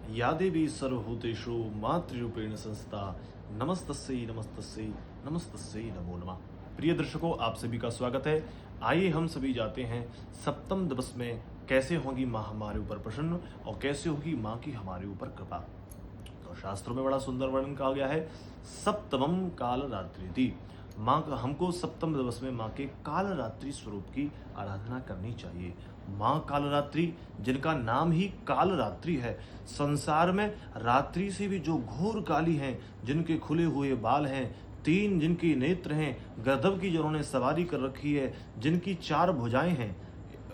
या देवी सर्वभूतेषु मातृरूपेण संस्था नमस्तस्यै नमस्तस्यै नमस्तस्यै नमो नमः। प्रिय दर्शकों, आप सभी का स्वागत है। आइए हम सभी जाते हैं सप्तम दिवस में कैसे होगी माँ हमारे ऊपर प्रसन्न और कैसे होगी माँ की हमारे ऊपर कृपा। तो शास्त्रों में बड़ा सुंदर वर्णन कहा गया है, सप्तमम काल रात्रि। माँ का हमको सप्तम दिवस में माँ के काल रात्रि स्वरूप की आराधना करनी चाहिए। माँ कालरात्रि, जिनका नाम ही काल रात्रि है। संसार में रात्रि से भी जो घोर काली हैं, जिनके खुले हुए बाल हैं, तीन जिनके नेत्र हैं, गदब की जिन्होंने सवारी कर रखी है, जिनकी चार भुजाएं हैं,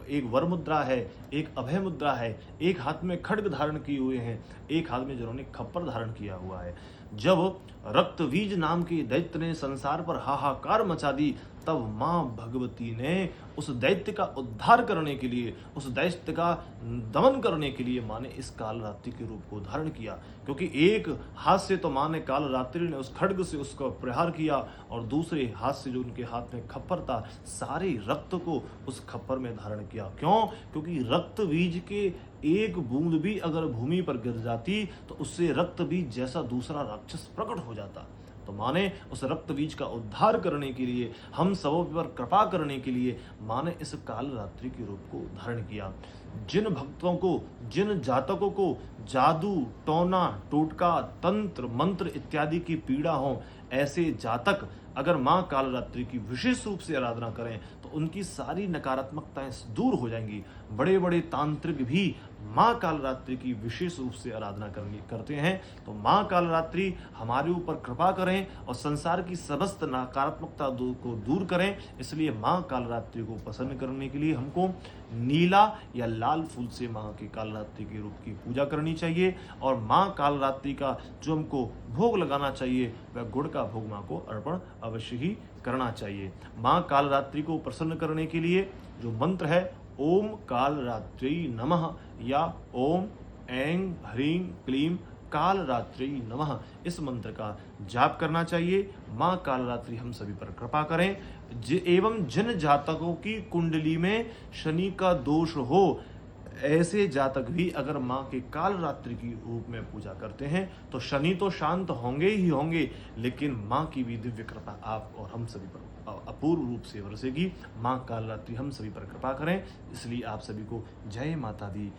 एक वर मुद्रा है, एक अभय मुद्रा है, एक हाथ में खड्ग धारण किए हुए हैं, एक हाथ में जिन्होंने खप्पर धारण किया हुआ है। जब रक्तवीज नाम के दैत्य ने संसार पर हाहाकार मचा दी, तब मां भगवती ने उस दैत्य का उद्धार करने के लिए, उस दैत्य का दमन करने के लिए मां ने इस काल रात्रि के रूप को धारण किया। क्योंकि एक हाथ से तो मां ने काल रात्रि ने उस खड्ग से उसका प्रहार किया और दूसरे हाथ से जो उनके हाथ में खप्पर था, सारे रक्त को उस खप्पर में धारण किया। क्यों? क्योंकि रक्त बीज के एक बूंद भी अगर भूमि पर गिर जाती तो उससे रक्त बीज जैसा दूसरा राक्षस प्रकट हो जाता। तो माँ ने उस रक्त बीज का उद्धार करने के लिए, हम सबों पर कृपा करने के लिए माँ ने इस काल रात्रि के रूप को धारण किया। जिन भक्तों को, जिन जातकों को जादू, टोना, टोटका, तंत्र, मंत्र इत्यादि की पीड़ा हो, ऐसे जातक अगर माँ कालरात्रि की विशेष रूप से आराधना करें तो उनकी सारी नकारात्मकताएं दूर हो जाएंगी। बड़े बड़े तांत्रिक भी माँ कालरात्रि की विशेष रूप से आराधना करते हैं। तो माँ कालरात्रि हमारे ऊपर कृपा करें और संसार की समस्त नकारात्मकता को दूर करें। इसलिए माँ कालरात्रि को प्रसन्न करने के लिए हमको नीला या लाल फूल से माँ की कालरात्रि के रूप की पूजा करनी चाहिए। और माँ कालरात्रि का जो हमको भोग लगाना चाहिए, वह गुड़ का भोग माँ को अर्पण अवश्य ही करना चाहिए। माँ कालरात्रि को प्रसन्न करने के लिए जो मंत्र है, ओम कालरात्रि नमः या ओम ऐं ह्रीं क्लीं कालरात्रि नमः, इस मंत्र का जाप करना चाहिए। माँ कालरात्रि हम सभी पर कृपा करें। एवं जिन जातकों की कुंडली में शनि का दोष हो, ऐसे जातक भी अगर माँ के काल रात्रि की रूप में पूजा करते हैं तो शनि तो शांत होंगे ही होंगे, लेकिन माँ की भी दिव्य कृपा आप और हम सभी पर अपूर्व रूप से बरसेगी। माँ काल रात्रि हम सभी पर कृपा करें। इसलिए आप सभी को जय माता दी,